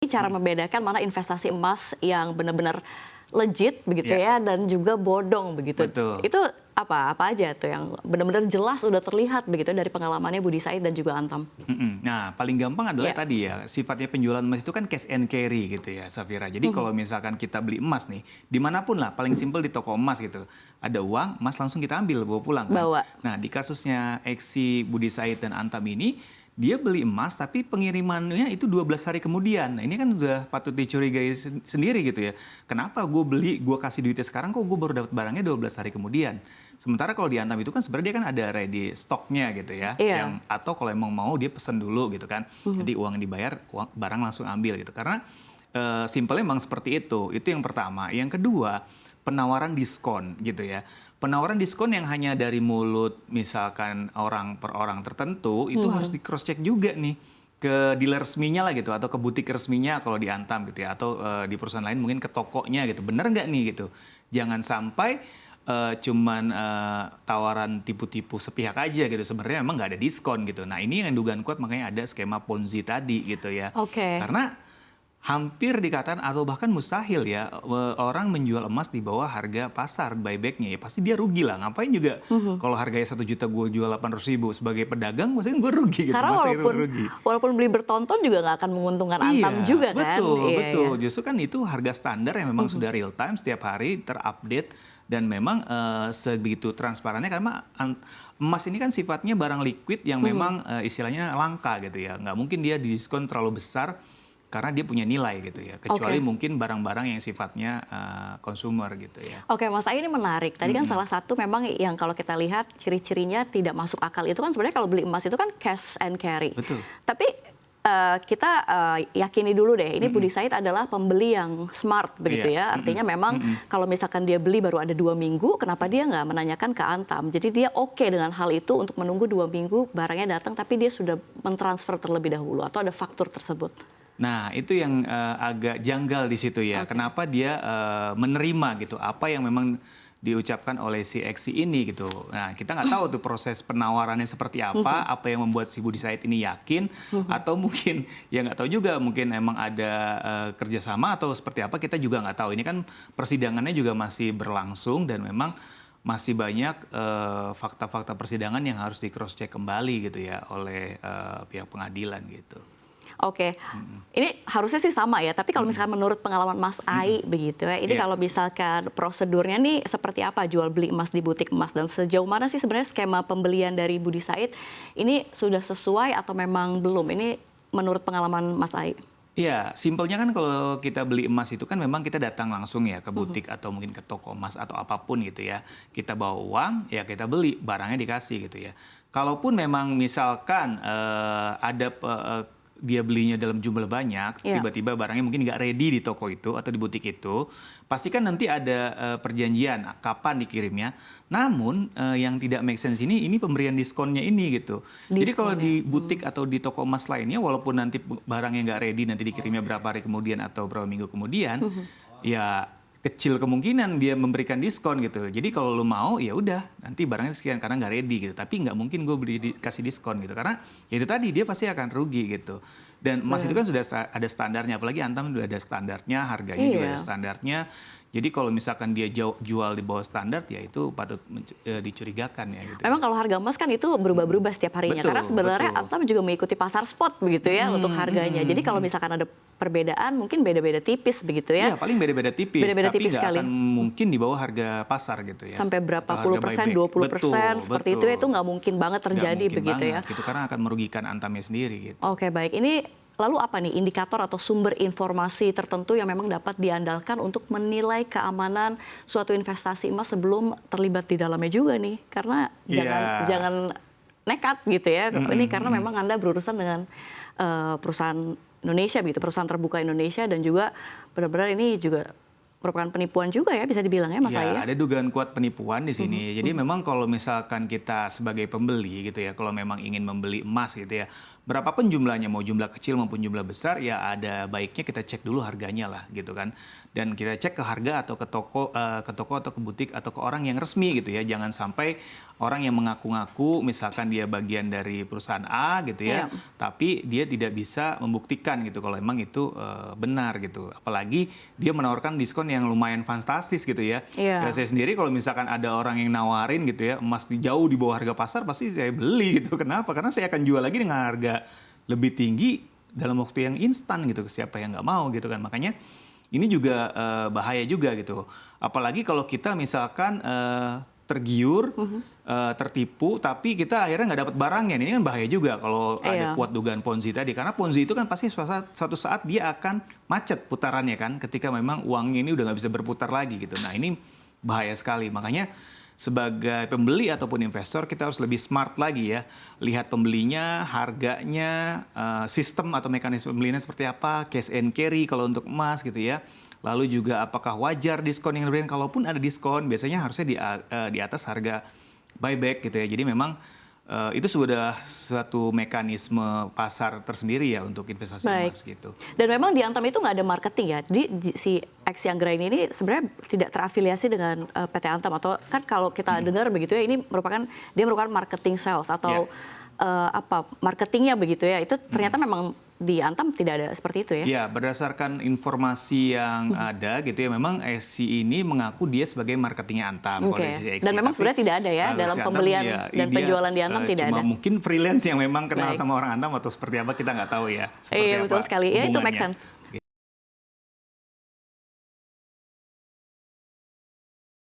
cara membedakan mana investasi emas yang benar-benar legit begitu ya dan juga bodong begitu. Betul. Itu apa aja tuh yang benar-benar jelas udah terlihat begitu dari pengalamannya Budi Said dan juga Antam. Nah, paling gampang adalah tadi ya, sifatnya penjualan emas itu kan cash and carry gitu ya, Safira. Jadi kalau misalkan kita beli emas nih, dimanapun lah, paling simpel di toko emas gitu, ada uang, emas langsung kita ambil, bawa pulang kan. Nah, di kasusnya Eksi, Budi Said, dan Antam ini, dia beli emas tapi pengirimannya itu 12 hari kemudian. Nah, ini kan udah patut dicurigai sendiri gitu ya. Kenapa gue beli, gue kasih duitnya sekarang kok gue baru dapat barangnya 12 hari kemudian. Sementara kalau di Antam itu kan sebenarnya dia kan ada ready stoknya gitu ya. Atau kalau emang mau dia pesen dulu gitu kan. Jadi uang yang dibayar, barang langsung ambil gitu. Karena simpelnya emang seperti itu. Itu yang pertama. Yang kedua, penawaran diskon gitu ya. Penawaran diskon yang hanya dari mulut misalkan orang per orang tertentu itu harus di cross check juga nih ke dealer resminya lah gitu atau ke butik resminya kalau di Antam gitu ya atau di perusahaan lain mungkin ke tokonya gitu. Bener nggak nih gitu. Jangan sampai cuman tawaran tipu-tipu sepihak aja gitu. Sebenarnya memang nggak ada diskon gitu. Nah, ini yang dugaan kuat makanya ada skema Ponzi tadi gitu ya. Karena hampir dikatakan atau bahkan mustahil ya orang menjual emas di bawah harga pasar buybacknya ya pasti dia rugi lah, ngapain juga kalau harganya 1 juta gue jual 800.000 sebagai pedagang maksudnya gue rugi gitu. Karena walaupun beli bertonton juga nggak akan menguntungkan Antam juga kan. Betul, justru kan itu harga standar yang memang sudah real time setiap hari terupdate dan memang sebegitu transparannya karena emas ini kan sifatnya barang liquid yang memang istilahnya langka gitu ya, nggak mungkin dia didiskon terlalu besar karena dia punya nilai gitu ya, kecuali mungkin barang-barang yang sifatnya consumer gitu ya. Oke, Mas Ai, ini menarik. Tadi kan salah satu memang yang kalau kita lihat ciri-cirinya tidak masuk akal itu kan sebenarnya kalau beli emas itu kan cash and carry. Betul. Tapi kita yakini dulu deh, ini Budi Said adalah pembeli yang smart begitu ya. Artinya memang kalau misalkan dia beli baru ada 2 minggu, kenapa dia nggak menanyakan ke Antam? Jadi dia oke dengan hal itu untuk menunggu 2 minggu barangnya datang, tapi dia sudah mentransfer terlebih dahulu atau ada faktur tersebut. Nah, itu yang agak janggal di situ ya. Kenapa dia menerima gitu apa yang memang diucapkan oleh si Eksi ini gitu. Nah, kita nggak tahu tuh proses penawarannya seperti apa yang membuat si Budi Said ini yakin, atau mungkin ya nggak tahu juga, mungkin emang ada kerjasama atau seperti apa, kita juga nggak tahu. Ini kan persidangannya juga masih berlangsung dan memang masih banyak fakta-fakta persidangan yang harus di cross check kembali gitu ya oleh pihak pengadilan gitu. Oke, ini harusnya sih sama ya, tapi kalau misalkan menurut pengalaman Mas Ai begitu ya, ini kalau misalkan prosedurnya nih seperti apa jual beli emas di butik emas dan sejauh mana sih sebenarnya skema pembelian dari Budi Said ini sudah sesuai atau memang belum? Ini menurut pengalaman Mas Ai. Iya, simpelnya kan kalau kita beli emas itu kan memang kita datang langsung ya ke butik atau mungkin ke toko emas atau apapun gitu ya. Kita bawa uang, ya kita beli, barangnya dikasih gitu ya. Kalaupun memang misalkan ada dia belinya dalam jumlah banyak, tiba-tiba barangnya mungkin nggak ready di toko itu atau di butik itu, pasti kan nanti ada perjanjian kapan dikirimnya. Namun yang tidak make sense ini pemberian diskonnya ini gitu. Jadi kalau di butik atau di toko emas lainnya, walaupun nanti barangnya nggak ready, nanti dikirimnya berapa hari kemudian atau berapa minggu kemudian, ya kecil kemungkinan dia memberikan diskon gitu. Jadi kalau lo mau ya udah nanti barangnya sekian karena nggak ready gitu. Tapi nggak mungkin gue kasih diskon gitu karena ya itu tadi dia pasti akan rugi gitu. Dan emas itu kan sudah ada standarnya, apalagi Antam sudah ada standarnya, harganya juga ada standarnya. Jadi kalau misalkan dia jual di bawah standar ya itu patut dicurigakan ya gitu. Memang kalau harga emas kan itu berubah-berubah setiap harinya. Karena sebenarnya Antam juga mengikuti pasar spot begitu ya untuk harganya. Jadi kalau misalkan ada perbedaan mungkin beda-beda tipis begitu ya. Iya, paling beda-beda tipis. Beda-beda tapi tipis nggak sekali. akan mungkin di bawah harga pasar gitu ya. Sampai berapa puluh persen, 20% seperti itu nggak mungkin banget terjadi begitu ya. Gitu, karena akan merugikan Antamnya sendiri gitu. Oke, baik. Ini lalu apa nih indikator atau sumber informasi tertentu yang memang dapat diandalkan untuk menilai keamanan suatu investasi emas sebelum terlibat di dalamnya juga nih? Karena jangan nekat gitu ya. Ini karena memang Anda berurusan dengan perusahaan Indonesia begitu, perusahaan terbuka Indonesia, dan juga benar-benar ini juga merupakan penipuan juga ya, bisa dibilang ya Mas Ai. Ada dugaan kuat penipuan di sini. Jadi memang kalau misalkan kita sebagai pembeli gitu ya, kalau memang ingin membeli emas gitu ya, berapapun jumlahnya, mau jumlah kecil maupun jumlah besar, ya ada baiknya kita cek dulu harganya lah gitu kan. Dan kita cek ke harga atau ke toko atau ke butik atau ke orang yang resmi gitu ya. Jangan sampai orang yang mengaku-ngaku misalkan dia bagian dari perusahaan A gitu ya, tapi dia tidak bisa membuktikan gitu kalau emang itu benar gitu. Apalagi dia menawarkan diskon yang lumayan fantastis gitu ya. Ya saya sendiri kalau misalkan ada orang yang nawarin gitu ya, emas jauh di bawah harga pasar, pasti saya beli gitu. Kenapa? Karena saya akan jual lagi dengan harga lebih tinggi dalam waktu yang instan gitu. Siapa yang nggak mau gitu kan. Makanya ini juga bahaya juga gitu. Apalagi kalau kita misalkan tergiur, tertipu, tapi kita akhirnya nggak dapat barangnya. Ini kan bahaya juga kalau ada kuat dugaan Ponzi tadi. Karena Ponzi itu kan pasti suatu saat dia akan macet putarannya kan. Ketika memang uangnya ini udah nggak bisa berputar lagi gitu. Nah ini bahaya sekali. Makanya sebagai pembeli ataupun investor kita harus lebih smart lagi ya. Lihat pembelinya, harganya, sistem atau mekanisme pembelinya seperti apa, cash and carry kalau untuk emas gitu ya. Lalu juga apakah wajar diskon yang diberikan, kalaupun ada diskon biasanya harusnya di atas harga buyback gitu ya. Jadi memang itu sudah suatu mekanisme pasar tersendiri ya untuk investasi emas gitu. Dan memang di Antam itu nggak ada marketing ya. Si X yang Anggraini ini sebenarnya tidak terafiliasi dengan PT Antam, atau kan kalau kita dengar begitu ya, ini merupakan marketing sales atau marketingnya begitu ya. Itu ternyata memang di Antam tidak ada seperti itu ya? Ya, berdasarkan informasi yang ada gitu ya, memang SC ini mengaku dia sebagai marketingnya Antam. Dan memang sebenarnya tidak ada ya dalam pembelian dan penjualan di Antam, tidak ada. Mungkin freelance yang memang kenal sama orang Antam atau seperti apa, kita nggak tahu ya. Iya, betul sekali. Ya, itu make sense.